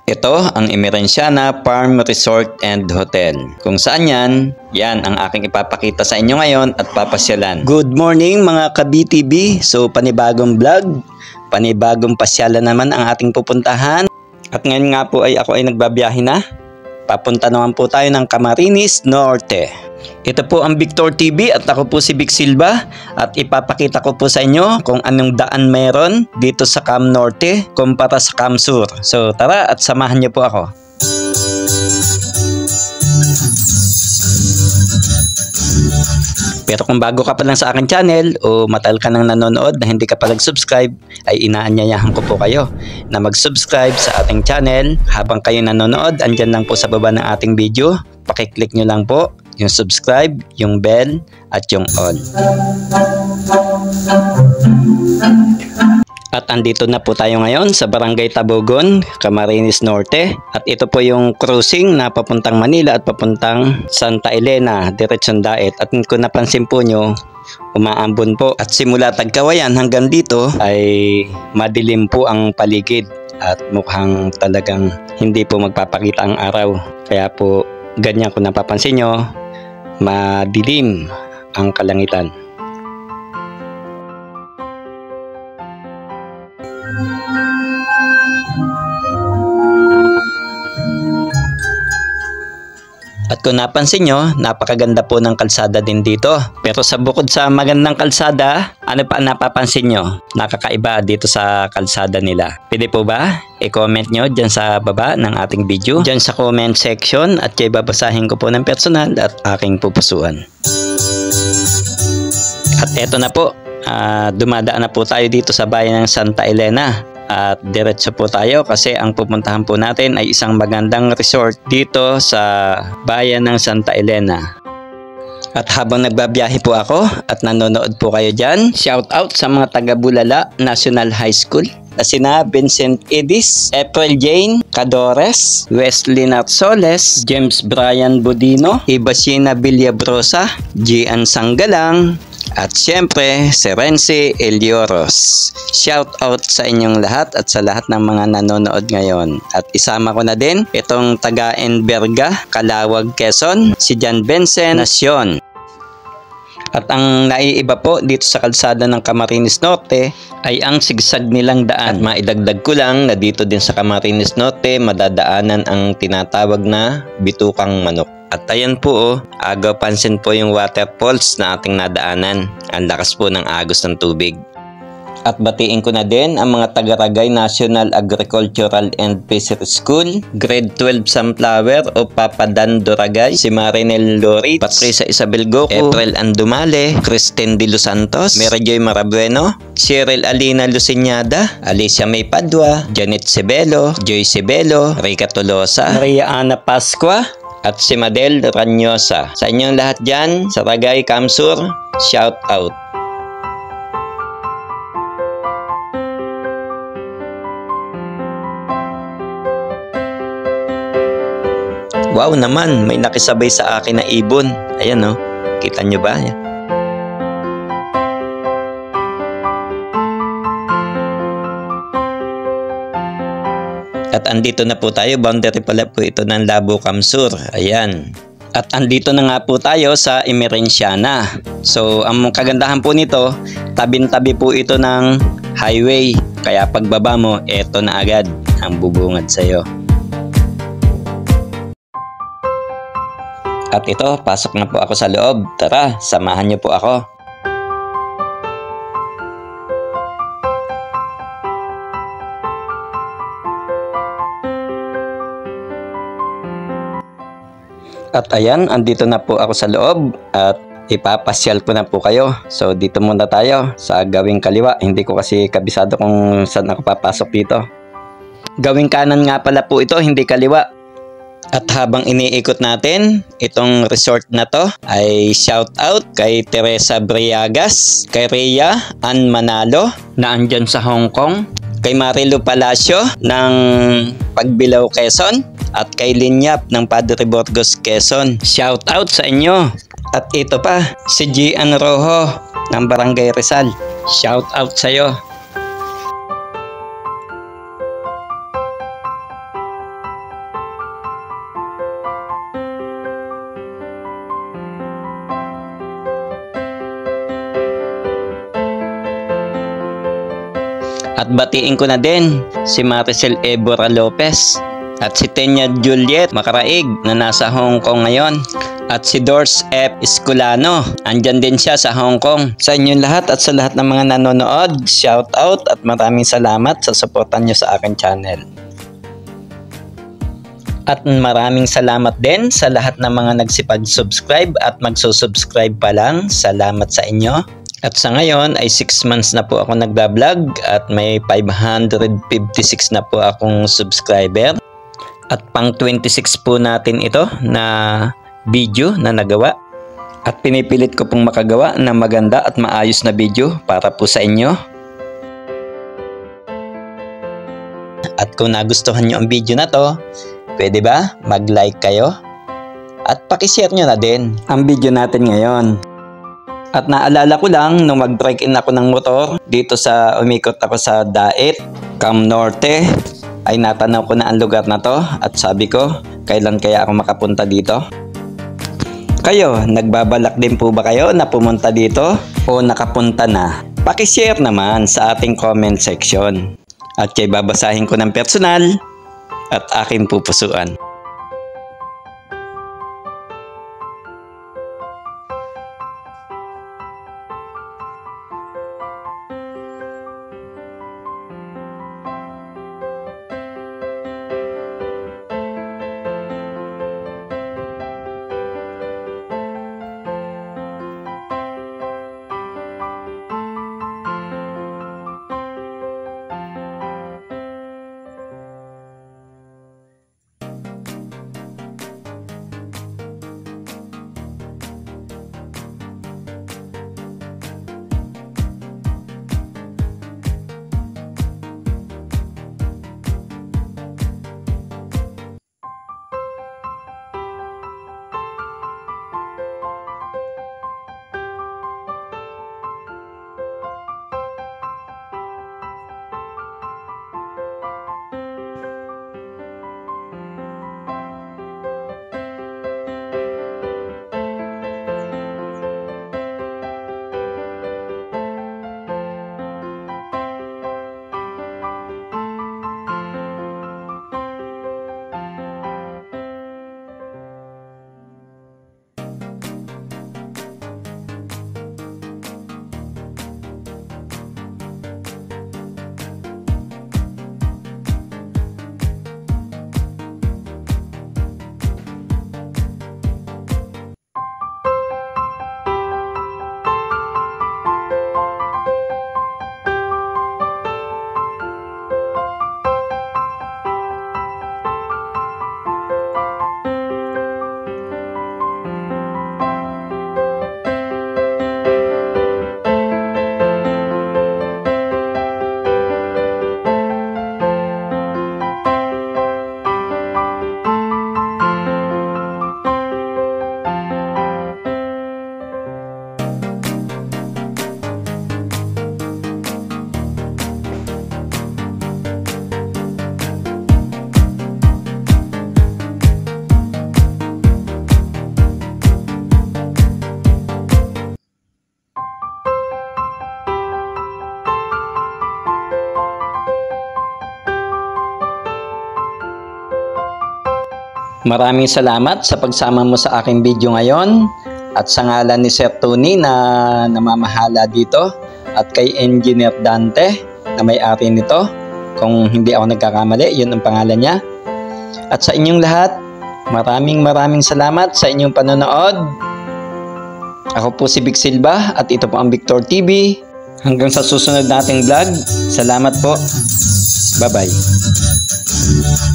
Ito ang Emerenciana Farm Resort and Hotel. Kung saan yan ang aking ipapakita sa inyo ngayon at papasyalan. Good morning mga ka-BTB. So panibagong vlog, panibagong pasyalan naman ang ating pupuntahan. At ngayon nga po ay ako ay nagbabiyahe na. Papunta naman po tayo ng Camarines Norte. Ito po ang Victor TV at ako po si Vic Silva at ipapakita ko po sa inyo kung anong daan meron dito sa Cam Norte kumpara sa Cam Sur. So tara at samahan niyo po ako. Pero kung bago ka pa lang sa aking channel o matagal ka nang nanonood na hindi ka pa nag-subscribe, ay inaanyayahan ko po kayo na mag-subscribe sa ating channel. Habang kayo nanonood, andyan lang po sa baba ng ating video. Pakiclick nyo lang po yung subscribe, yung bell, at yung all. At andito na po tayo ngayon sa Barangay Tabogon, Camarines Norte. At ito po yung cruising na papuntang Manila at papuntang Santa Elena, diretsyon Daet. At kung napansin po nyo, umaambon po. At simula Tagkawayan hanggang dito ay madilim po ang paligid. At mukhang talagang hindi po magpapakita ang araw. Kaya po ganyan kung napapansin nyo, madilim ang kalangitan. At kung napansin nyo, napakaganda po ng kalsada din dito. Pero sa bukod sa magandang kalsada, ano pa napapansin nyo? Nakakaiba dito sa kalsada nila. Pwede po ba? I-comment nyo dyan sa baba ng ating video. Dyan sa comment section at kaya babasahin ko po ng personal at aking pupusuan. At eto na po, dumadaan na po tayo dito sa bayan ng Santa Elena. At diretso po tayo kasi ang pupuntahan po natin ay isang magandang resort dito sa bayan ng Santa Elena. At habang nagbabiyahe po ako at nanonood po kayo dyan, shout out sa mga taga Bulala National High School na sina Vincent Edis, April Jane Cadores, Wesley Narsoles, James Brian Bodino, Ibasina Villabrosa, Gian Sanggalang, at syempre, si Renzi Elioros. Shout out sa inyong lahat at sa lahat ng mga nanonood ngayon. At isama ko na din itong taga Enverga, Calawag, Quezon, si John Benson Nacion. At ang naiiba po dito sa kalsada ng Camarines Norte ay ang sigsag nilang daan. At maidagdag ko lang na dito din sa Camarines Norte madadaanan ang tinatawag na Bitukang Manok. At ayan po agaw pansin po yung waterfalls na ating nadaanan. Ang lakas po ng agos ng tubig. At batiin ko na din ang mga taga-Ragay National Agricultural and Fisheries School, Grade 12 Sunflower o Papadan Doragay, si Marinel Lorit, Patricia Isabel Goku, April Andumale, Christine De Los Santos, Mary Joy Marabueno, Cheryl Alina Luciñada, Alicia May Padua, Janet Sebelo, Joy Sebelo, Rica Tolosa, Maria Ana Pascua, at si Madel Ranyosa. Sa inyong lahat dyan, sa Ragay Camsur, shout out. Wow naman, may nakisabay sa akin na ibon. Ayan kita nyo ba? At andito na po tayo, boundary pala po ito ng Labo Camsur. Ayan. At andito na nga po tayo sa Emerenciana. So, ang kagandahan po nito, tabing-tabi po ito ng highway. Kaya pagbaba mo, eto na agad ang bubungad sa'yo. At ito, pasok na po ako sa loob. Tara, samahan niyo po ako. At ayan, andito na po ako sa loob at ipapasyal ko na po kayo. So dito muna tayo sa gawing kaliwa. Hindi ko kasi kabisado kung saan ako papasok dito. Gawing kanan nga pala po ito, hindi kaliwa. At habang iniikot natin itong resort na to, ay shout out kay Teresa Briagas, kay Rhea Ann Manalo na andyan sa Hong Kong, kay Marilu Palacio ng Pagbilao, Quezon, at kay Linyap ng Padre Burgos, Quezon. Shout out sa inyo. At ito pa, si Gian Rojo ng Barangay Rizal. Shout out sa iyo. At batiin ko na din si Maricel Evora Lopez at si Tenya Juliet Makaraig na nasa Hong Kong ngayon. At si Dors F. Escolano, andyan din siya sa Hong Kong. Sa inyong lahat at sa lahat ng mga nanonood, shout out at maraming salamat sa suportan nyo sa aking channel. At maraming salamat din sa lahat ng mga nagsipag-subscribe at magsusubscribe pa lang. Salamat sa inyo. At sa ngayon ay 6 months na po ako nagbablog at may 556 na po akong subscriber. At pang 26 po natin ito na video na nagawa. At pinipilit ko pong makagawa ng maganda at maayos na video para po sa inyo. At kung nagustuhan nyo ang video na to, pwede ba mag-like kayo? At pakishare nyo na din ang video natin ngayon. At naalala ko lang nung mag-break-in ako ng motor dito sa umikot ako sa Daet, Cam Norte, ay natanaw ko na ang lugar na to at sabi ko, kailan kaya ako makapunta dito? Kayo, nagbabalak din po ba kayo na pumunta dito o nakapunta na? Pakishare naman sa ating comment section. At kay babasahin ko ng personal at aking pupusuan. Maraming salamat sa pagsama mo sa aking video ngayon at sa ngalan ni Sir Tony na namamahala dito at kay Engineer Dante na may-ari nito. Kung hindi ako nagkakamali, yun ang pangalan niya. At sa inyong lahat, maraming salamat sa inyong panonood. Ako po si Vic Silva at ito po ang Victor TV. Hanggang sa susunod nating vlog, salamat po. Bye-bye.